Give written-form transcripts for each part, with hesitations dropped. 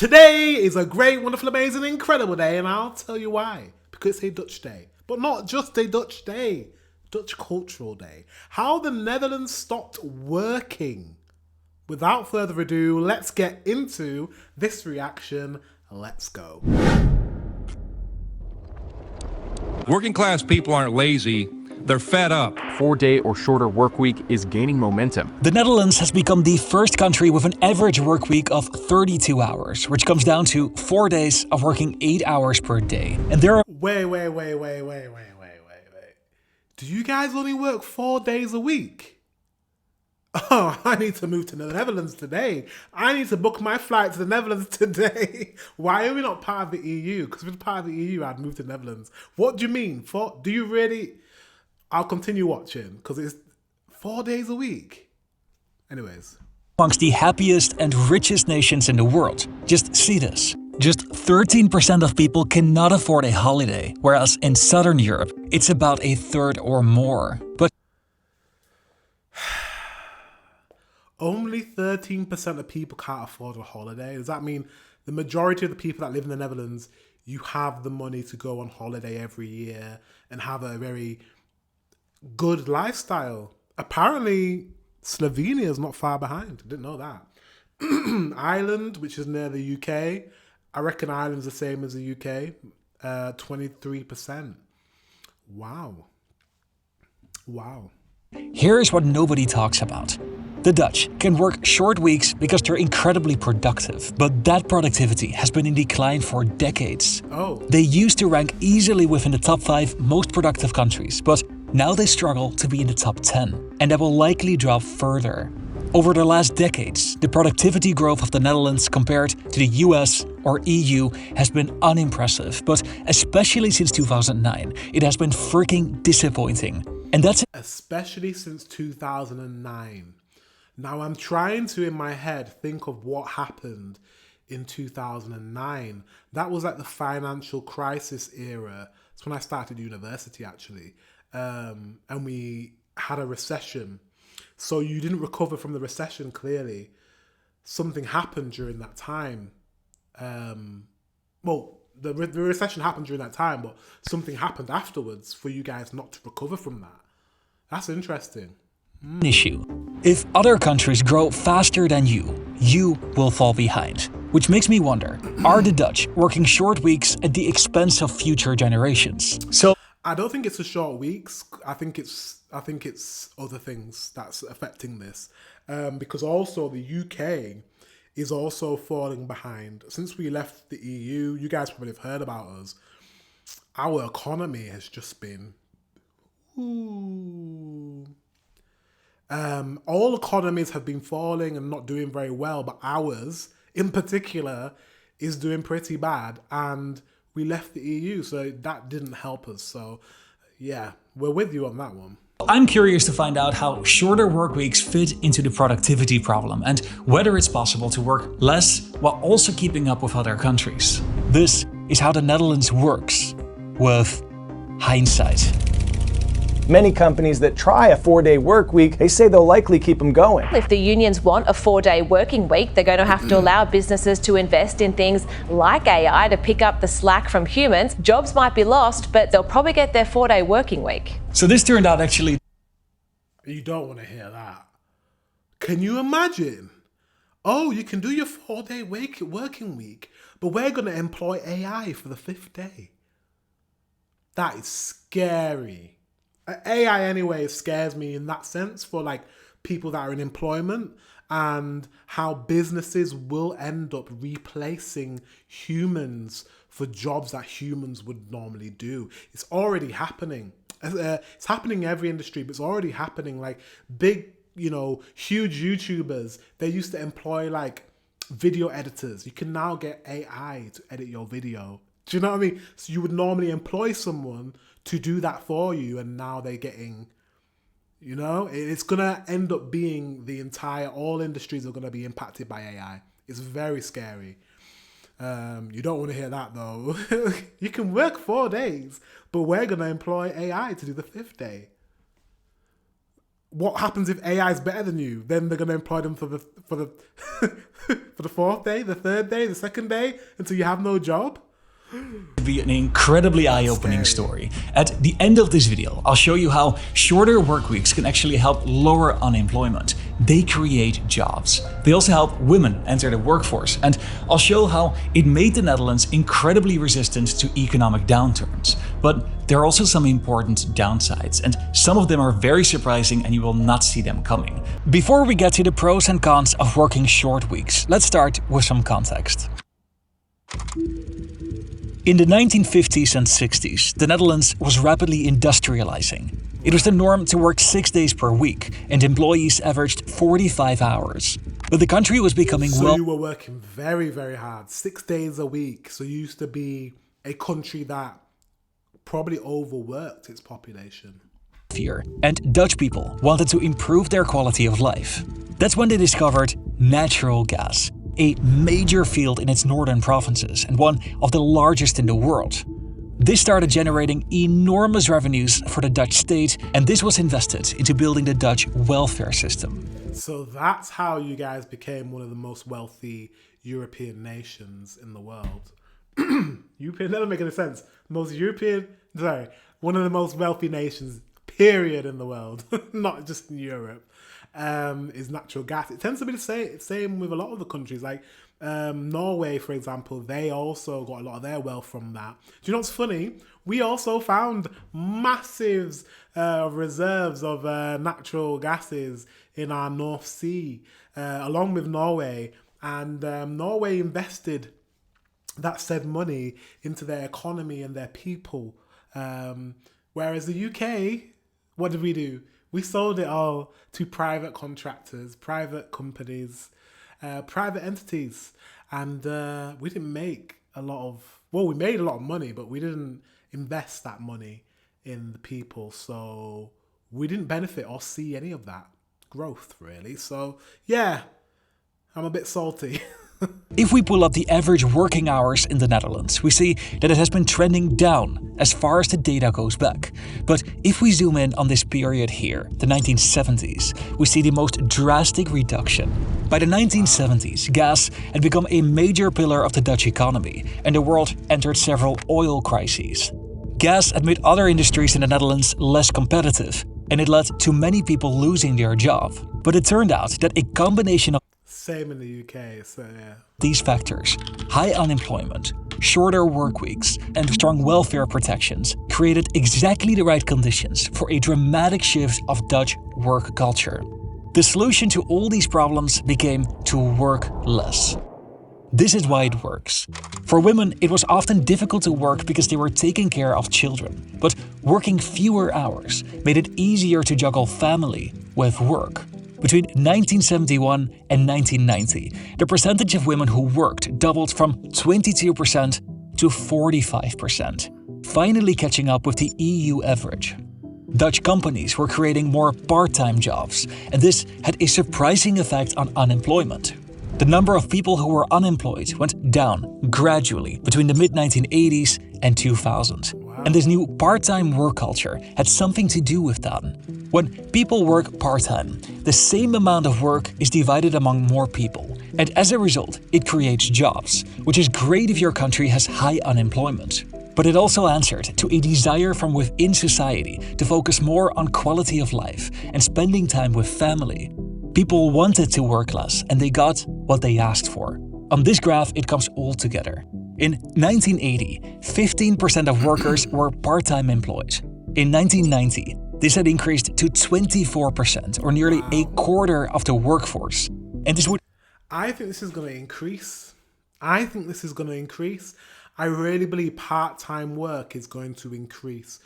Today is a great, wonderful, amazing, incredible day, and I'll tell you why. Because it's a Dutch day. But not just a Dutch day. Dutch Cultural Day. How the Netherlands stopped working. Without further ado, let's get into this reaction. Let's go. Working class people aren't lazy, they're fed up. 4-day or shorter work week is gaining momentum. The Netherlands has become the first country with an average work week of 32 hours, which comes down to 4 days of working 8 hours per day. And there are... Wait. Do you guys only work 4 days a week? Oh, I need to move to the Netherlands today. I need to book my flight to the Netherlands today. Why are we not part of the EU? Because if we're part of the EU, I'd move to the Netherlands. What do you mean? Do you really... I'll continue watching because it's 4 days a week. Anyways. Amongst the happiest and richest nations in the world. Just see this. Just 13% of people cannot afford a holiday, whereas in Southern Europe, it's about a third or more. But only 13% of people can't afford a holiday. Does that mean the majority of the people that live in the Netherlands, you have the money to go on holiday every year and have a very good lifestyle? Apparently, Slovenia is not far behind. I didn't know that. Ireland, which is near the UK, I reckon Ireland's the same as the UK, 23%. Wow. Here's what nobody talks about. The Dutch can work short weeks because they're incredibly productive, but that productivity has been in decline for decades. Oh. They used to rank easily within the top 5 most productive countries, but now they struggle to be in the top 10, and that will likely drop further. Over the last decades, the productivity growth of the Netherlands compared to the US or EU has been unimpressive, but especially since 2009, it has been freaking disappointing. And that's especially since 2009. Now I'm trying to, in my head, think of what happened in 2009. That was like the financial crisis era. It's when I started university, actually. And we had a recession. So you didn't recover from the recession, clearly. Something happened during that time. The recession happened during that time, but something happened afterwards for you guys not to recover from that. That's interesting. Issue. If other countries grow faster than you will fall behind. Which makes me wonder, are the Dutch working short weeks at the expense of future generations? So I don't think it's the short weeks. I think it's other things that's affecting this. Because also the UK is also falling behind. Since we left the EU, you guys probably have heard about us. Our economy has just been... all economies have been falling and not doing very well, but ours, in particular, is doing pretty bad. And we left the EU, so that didn't help us. So, yeah, we're with you on that one. I'm curious to find out how shorter work weeks fit into the productivity problem and whether it's possible to work less while also keeping up with other countries. This is how the Netherlands works with hindsight. Many companies that try a 4-day work week, they say they'll likely keep them going. If the unions want a 4-day working week, they're going to have to allow businesses to invest in things like AI to pick up the slack from humans. Jobs might be lost, but they'll probably get their 4-day working week. So this turned out actually... You don't want to hear that. Can you imagine? Oh, you can do your 4-day working week, but we're going to employ AI for the 5th day. That is scary. AI anyway scares me in that sense for like people that are in employment and how businesses will end up replacing humans for jobs that humans would normally do. It's already happening. It's happening in every industry, but it's already happening. Like big, huge YouTubers, they used to employ like video editors. You can now get AI to edit your video. Do you know what I mean? So you would normally employ someone to do that for you, and now they're getting, it's going to end up being all industries are going to be impacted by AI. It's very scary. You don't want to hear that though. You can work 4 days, but we're going to employ AI to do the 5th day. what happens if AI is better than you? Then they're going to employ them for the for the fourth day, the third day, the second day, until you have no job. Be an incredibly eye-opening story. At the end of this video, I'll show you how shorter work weeks can actually help lower unemployment. They create jobs. They also help women enter the workforce. And I'll show how it made the Netherlands incredibly resistant to economic downturns. But there are also some important downsides, and some of them are very surprising and you will not see them coming. Before we get to the pros and cons of working short weeks, let's start with some context. In the 1950s and 60s, the Netherlands was rapidly industrializing. It was the norm to work 6 days per week, and employees averaged 45 hours. But the country was becoming So you were working very, very hard, 6 days a week. So you used to be a country that probably overworked its population. And Dutch people wanted to improve their quality of life. That's when they discovered natural gas, a major field in its northern provinces and one of the largest in the world. This started generating enormous revenues for the Dutch state, and this was invested into building the Dutch welfare system. So that's how you guys became one of the most wealthy European nations in the world. European, that doesn't make any sense. One of the most wealthy nations, period, in the world, not just in Europe, is natural gas. It tends to be the same with a lot of the countries. Like Norway, for example, they also got a lot of their wealth from that. Do you know what's funny? We also found massive reserves of natural gases in our North Sea, along with Norway. And Norway invested that said money into their economy and their people. Whereas the UK, what did we do? We sold it all to private contractors, private companies, private entities. And we didn't make a lot of... Well, we made a lot of money, but we didn't invest that money in the people. So we didn't benefit or see any of that growth, really. So, yeah, I'm a bit salty. If we pull up the average working hours in the Netherlands, we see that it has been trending down as far as the data goes back. But if we zoom in on this period here, the 1970s, we see the most drastic reduction. By the 1970s, gas had become a major pillar of the Dutch economy, and the world entered several oil crises. Gas had made other industries in the Netherlands less competitive, and it led to many people losing their job. But it turned out that a combination of Same in the UK, so yeah. these factors, high unemployment, shorter work weeks, and strong welfare protections created exactly the right conditions for a dramatic shift of Dutch work culture. The solution to all these problems became to work less. This is why it works. For women, it was often difficult to work because they were taking care of children, but working fewer hours made it easier to juggle family with work. Between 1971 and 1990, the percentage of women who worked doubled from 22% to 45%, finally catching up with the EU average. Dutch companies were creating more part-time jobs, and this had a surprising effect on unemployment. The number of people who were unemployed went down gradually between the mid-1980s and 2000. And this new part-time work culture had something to do with that. When people work part-time, the same amount of work is divided among more people. And as a result, it creates jobs, which is great if your country has high unemployment. But it also answered to a desire from within society to focus more on quality of life and spending time with family. People wanted to work less, and they got what they asked for. On this graph, it comes all together. In 1980, 15% of workers were part-time employed. In 1990, this had increased to 24%, or nearly a quarter of the workforce. And this would... I think this is going to increase. I really believe part-time work is going to increase.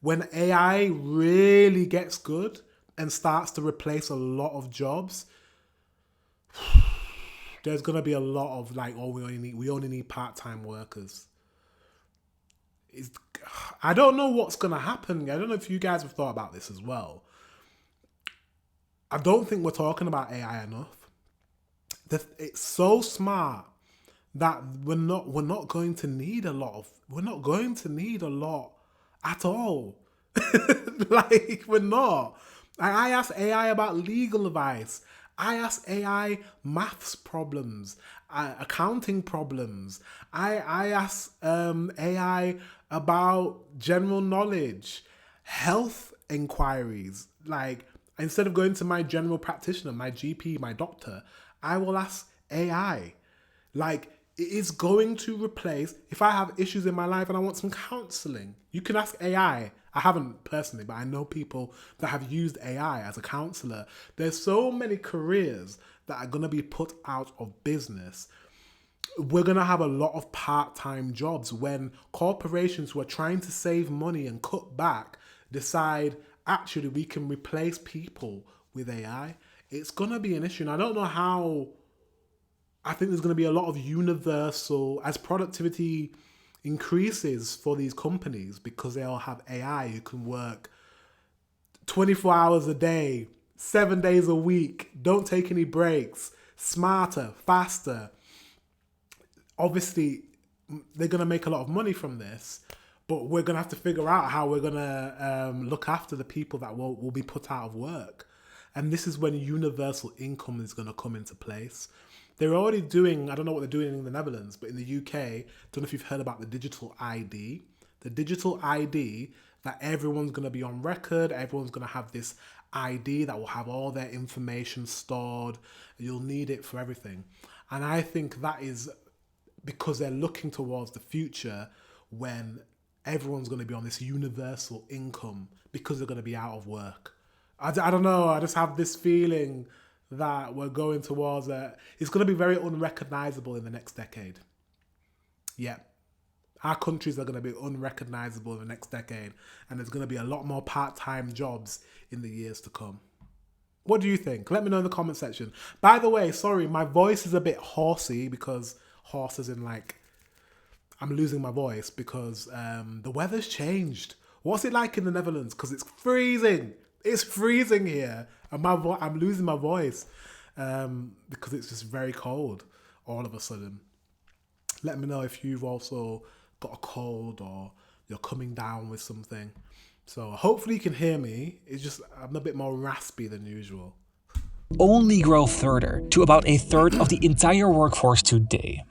When AI really gets good and starts to replace a lot of jobs, there's going to be a lot of like, oh, we only need part-time workers. I don't know what's going to happen. I don't know if you guys have thought about this as well. I don't think we're talking about AI enough. It's so smart that we're not going to need a lot at all. Like, we're not. I ask AI about legal advice. I ask AI maths problems, accounting problems. I ask AI about general knowledge, health inquiries. Like, instead of going to my general practitioner, my GP, my doctor, I will ask AI. Like, it is going to replace, if I have issues in my life and I want some counseling, you can ask AI. I haven't personally, but I know people that have used AI as a counselor. There's so many careers that are going to be put out of business. We're going to have a lot of part-time jobs when corporations who are trying to save money and cut back decide, actually, we can replace people with AI. It's going to be an issue. And I don't know how. I think there's going to be a lot of universal, as productivity increases for these companies, because they all have AI who can work 24 hours a day, 7 days a week, don't take any breaks, smarter, faster. Obviously, they're going to make a lot of money from this, but we're going to have to figure out how we're going to look after the people that will be put out of work. And this is when universal income is going to come into place. They're already doing, I don't know what they're doing in the Netherlands, but in the UK, I don't know if you've heard about the digital ID. The digital ID that everyone's going to be on record, everyone's going to have this ID that will have all their information stored. You'll need it for everything. And I think that is because they're looking towards the future when everyone's going to be on this universal income because they're going to be out of work. I don't know, I just have this feeling that we're going towards it's going to be very unrecognizable in the next decade. Yeah. Our countries are going to be unrecognizable in the next decade, and there's going to be a lot more part-time jobs in the years to come. What do you think? Let me know in the comment section. By the way, sorry, my voice is a bit horsey because horses in like, I'm losing my voice because the weather's changed. What's it like in the Netherlands? Because it's freezing. It's freezing here. And I'm losing my voice because it's just very cold all of a sudden. Let me know if you've also got a cold or you're coming down with something. So hopefully you can hear me. It's just I'm a bit more raspy than usual. Only grow further to about a third of the entire workforce today.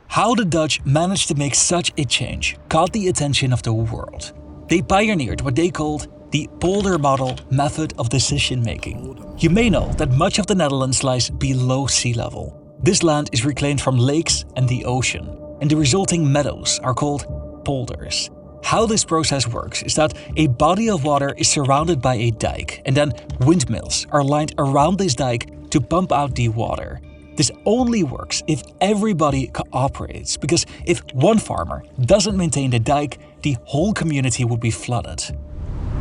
How the Dutch managed to make such a change caught the attention of the world. They pioneered what they called the polder model method of decision making. You may know that much of the Netherlands lies below sea level. This land is reclaimed from lakes and the ocean, and the resulting meadows are called polders. How this process works is that a body of water is surrounded by a dike, and then windmills are lined around this dike to pump out the water. This only works if everybody cooperates, because if one farmer doesn't maintain the dike, the whole community would be flooded.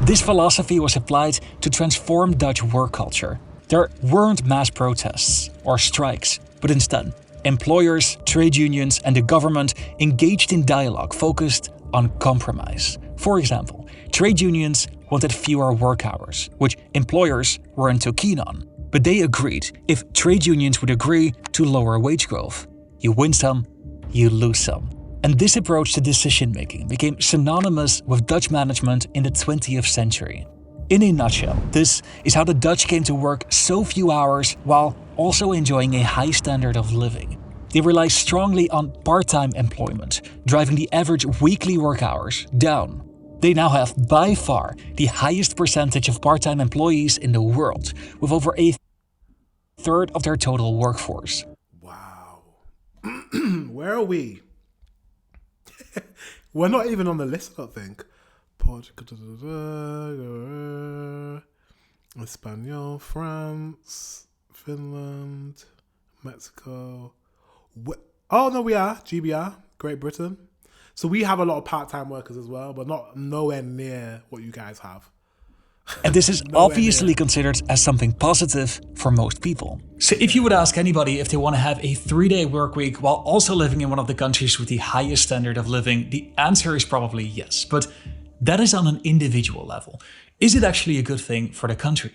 This philosophy was applied to transform Dutch work culture. There weren't mass protests or strikes, but instead, employers, trade unions, and the government engaged in dialogue focused on compromise. For example, trade unions wanted fewer work hours, which employers weren't too keen on. But they agreed if trade unions would agree to lower wage growth. You win some, you lose some. And this approach to decision-making became synonymous with Dutch management in the 20th century. In a nutshell, this is how the Dutch came to work so few hours while also enjoying a high standard of living. They rely strongly on part-time employment, driving the average weekly work hours down. They now have by far the highest percentage of part-time employees in the world, with over a third of their total workforce. Wow. Where are we? We're not even on the list, I don't think. Portugal, Espanol, France, Finland, Mexico. Oh no, we are GBR, Great Britain. So we have a lot of part-time workers as well, but nowhere near what you guys have. And this is obviously considered as something positive for most people. So if you would ask anybody if they want to have a 3-day work week while also living in one of the countries with the highest standard of living, the answer is probably yes. But that is on an individual level. Is it actually a good thing for the country?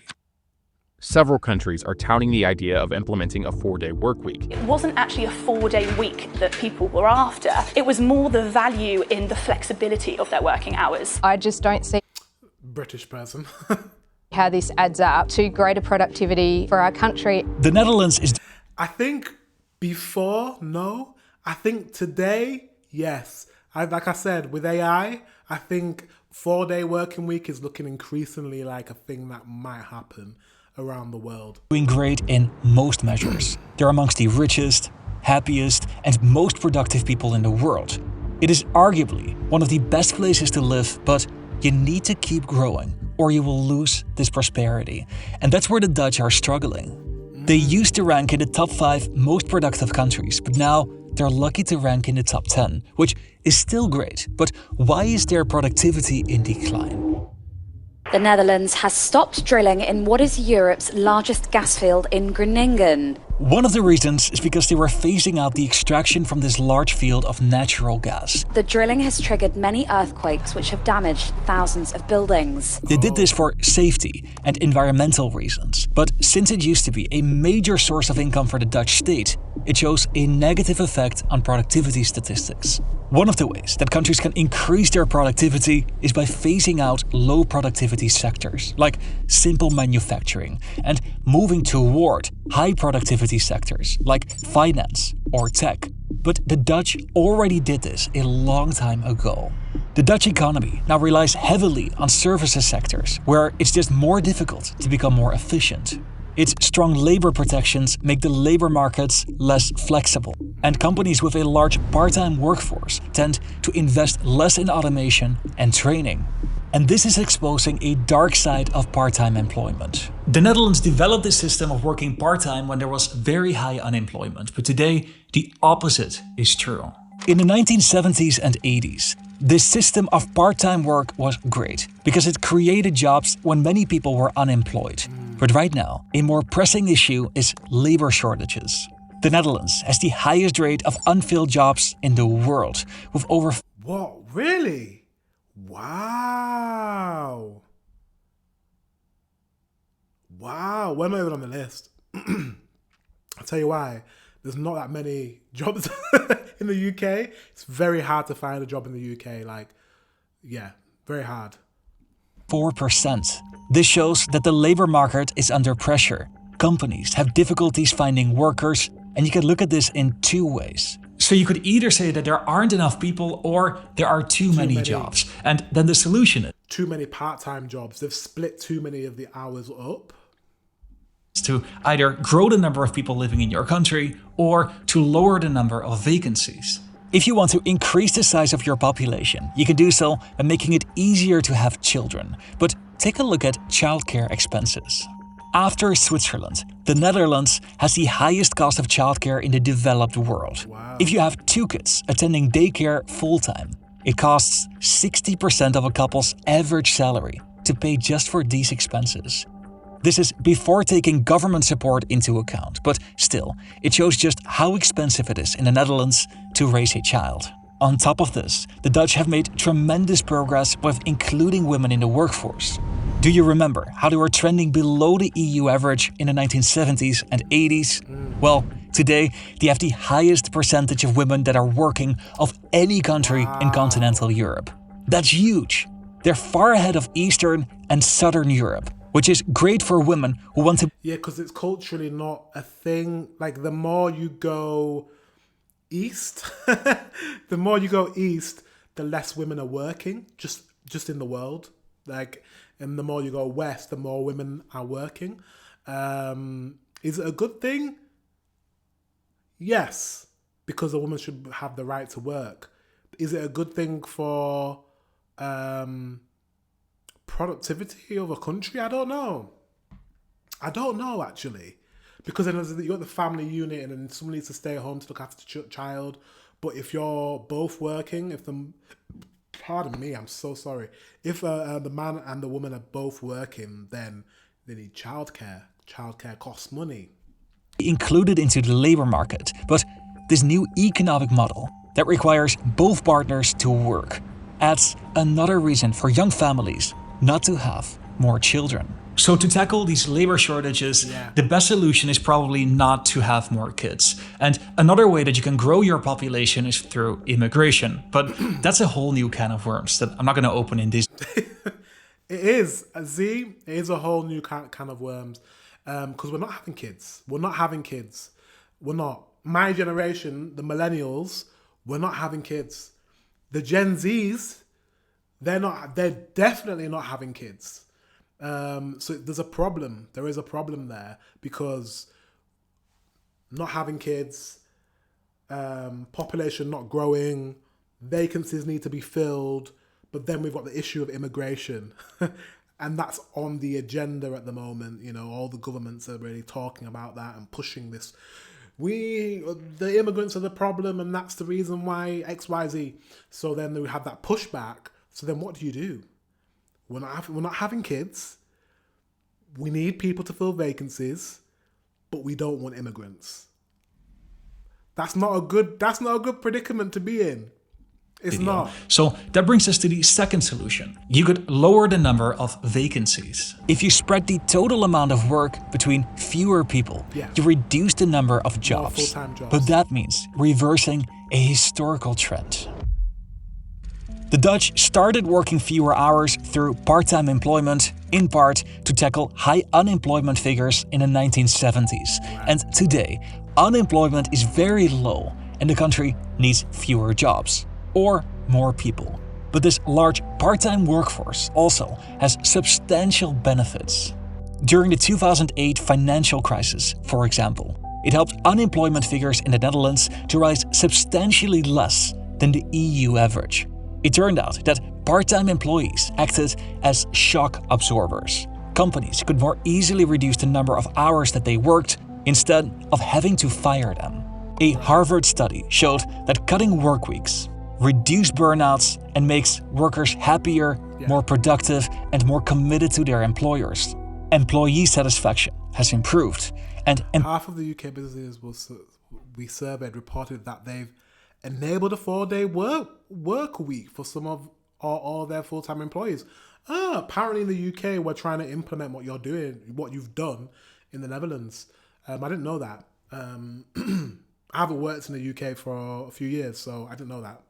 Several countries are touting the idea of implementing a 4-day work week. It wasn't actually a 4-day week that people were after. It was more the value in the flexibility of their working hours. I just don't see British person. How this adds up to greater productivity for our country. The Netherlands is I think before, no. I think today, yes. Like I said, with AI, I think 4-day working week is looking increasingly like a thing that might happen around the world. doing great in most measures. They're amongst the richest, happiest, and most productive people in the world. It is arguably one of the best places to live, but you need to keep growing or you will lose this prosperity. And that's where the Dutch are struggling. They used to rank in the top 5 most productive countries, but now they're lucky to rank in the top 10, which is still great. But why is their productivity in decline? The Netherlands has stopped drilling in what is Europe's largest gas field in Groningen. One of the reasons is because they were phasing out the extraction from this large field of natural gas. The drilling has triggered many earthquakes which have damaged thousands of buildings. They did this for safety and environmental reasons, but since it used to be a major source of income for the Dutch state, it shows a negative effect on productivity statistics. One of the ways that countries can increase their productivity is by phasing out low productivity sectors, like simple manufacturing, and moving toward high productivity sectors, like finance or tech. But the Dutch already did this a long time ago. The Dutch economy now relies heavily on services sectors, where it's just more difficult to become more efficient. Its strong labor protections make the labor markets less flexible, and companies with a large part-time workforce tend to invest less in automation and training. And this is exposing a dark side of part-time employment. The Netherlands developed this system of working part-time when there was very high unemployment, but today the opposite is true. In the 1970s and 80s, this system of part-time work was great because it created jobs when many people were unemployed. But right now, a more pressing issue is labor shortages. The Netherlands has the highest rate of unfilled jobs in the world, with over... What? Really? Wow. Wow. We're not even on the list. I'll tell you why. There's not that many jobs in the UK. It's very hard to find a job in the UK. Very hard. 4%. This shows that the labor market is under pressure. Companies have difficulties finding workers, and you can look at this in two ways. So you could either say that there aren't enough people or there are too many jobs. And then the solution is too many part-time jobs. They've split too many of the hours up. To either grow the number of people living in your country or to lower the number of vacancies. If you want to increase the size of your population, you can do so by making it easier to have children. But take a look at childcare expenses. After Switzerland, the Netherlands has the highest cost of childcare in the developed world. Wow. If you have 2 kids attending daycare full-time, it costs 60% of a couple's average salary to pay just for these expenses. This is before taking government support into account, but still, it shows just how expensive it is in the Netherlands to raise a child. On top of this, the Dutch have made tremendous progress with including women in the workforce. Do you remember how they were trending below the EU average in the 1970s and 80s? Well, today they have the highest percentage of women that are working of any country in continental Europe. That's huge. They're far ahead of Eastern and Southern Europe, which is great for women who want to... Yeah, because it's culturally not a thing. Like, the more you go east, the less women are working, just in the world. Like, and the more you go west, the more women are working. Is it a good thing? Yes, because a woman should have the right to work. Is it a good thing for productivity of a country? I don't know, actually. Because then you got the family unit and then someone needs to stay at home to look after the child. But if you're both working, pardon me, I'm so sorry. If the man and the woman are both working, then they need childcare. Childcare costs money. Included into the labor market, but this new economic model that requires both partners to work adds another reason for young families not to have more children. So to tackle these labor shortages, the best solution is probably not to have more kids. And another way that you can grow your population is through immigration. But that's a whole new can of worms that I'm not going to open in this. It is. See, it is a whole new can of worms. Because we're not having kids. We're not having kids. We're not. My generation, the millennials, we're not having kids. The Gen Zs, they're definitely not having kids. So there's a problem. There is a problem there because not having kids, population not growing, vacancies need to be filled, but then we've got the issue of immigration. And that's on the agenda at the moment. You know, all the governments are really talking about that and pushing this. The immigrants are the problem, and that's the reason why X, Y, Z. So then we have that pushback. So then what do? We're not having kids. We need people to fill vacancies, but we don't want immigrants. That's not a good predicament to be in. It's not. So that brings us to the second solution. You could lower the number of vacancies. If you spread the total amount of work between fewer people, you reduce the number of jobs. Full-time jobs. But that means reversing a historical trend. The Dutch started working fewer hours through part-time employment, in part to tackle high unemployment figures in the 1970s. And today, unemployment is very low and the country needs fewer jobs. Or more people. But this large part-time workforce also has substantial benefits. During the 2008 financial crisis, for example, it helped unemployment figures in the Netherlands to rise substantially less than the EU average. It turned out that part-time employees acted as shock absorbers. Companies could more easily reduce the number of hours that they worked instead of having to fire them. A Harvard study showed that cutting work weeks reduce burnouts and makes workers happier, more productive, and more committed to their employers. Employee satisfaction has improved, and half of the UK businesses we surveyed reported that they've enabled a 4-day work week for some of all their full-time employees. Apparently in the UK we're trying to implement what you've done in the Netherlands. I didn't know that. I haven't worked in the UK for a few years, so I didn't know that.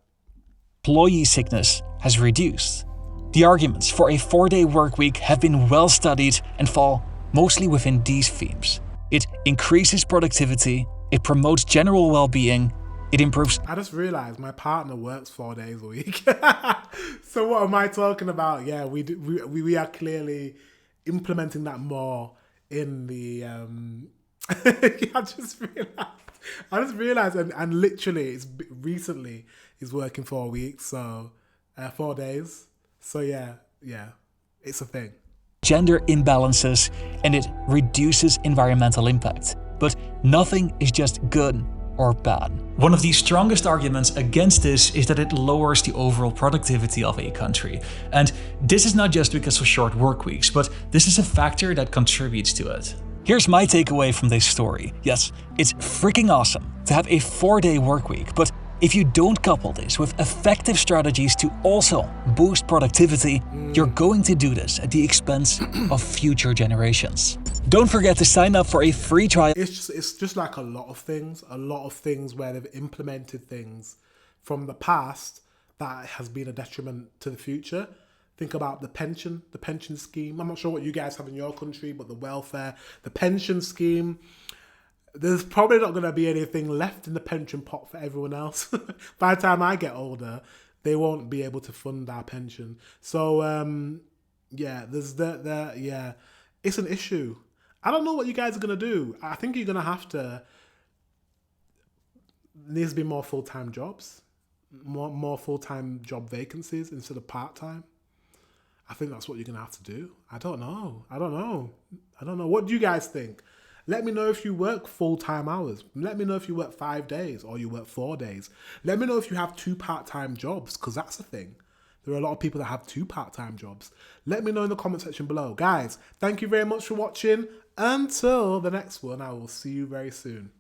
Employee sickness has reduced. The arguments for a 4-day work week have been well studied and fall mostly within these themes. It increases productivity, it promotes general well-being, it improves... I just realised my partner works 4 days a week. So what am I talking about? Yeah, we are clearly implementing that more in the... I just realised, and literally, recently he's working 4 weeks, so 4 days. So yeah, it's a thing. Gender imbalances, and it reduces environmental impact. But nothing is just good or bad. One of the strongest arguments against this is that it lowers the overall productivity of a country. And this is not just because of short work weeks, but this is a factor that contributes to it. Here's my takeaway from this story. Yes, it's freaking awesome to have a 4-day work week, but if you don't couple this with effective strategies to also boost productivity, you're going to do this at the expense of future generations. Don't forget to sign up for a free trial. It's just like a lot of things where they've implemented things from the past that has been a detriment to the future. Think about the pension scheme. I'm not sure what you guys have in your country, but the welfare, the pension scheme, there's probably not going to be anything left in the pension pot for everyone else. By the time I get older, they won't be able to fund our pension. So, there's it's an issue. I don't know what you guys are going to do. I think you're going to needs to be more full-time jobs, more full-time job vacancies instead of part-time. I think that's what you're going to have to do. I don't know. What do you guys think? Let me know if you work full-time hours. Let me know if you work 5 days or you work 4 days. Let me know if you have 2 part-time jobs, because that's a thing. There are a lot of people that have 2 part-time jobs. Let me know in the comment section below. Guys, thank you very much for watching. Until the next one, I will see you very soon.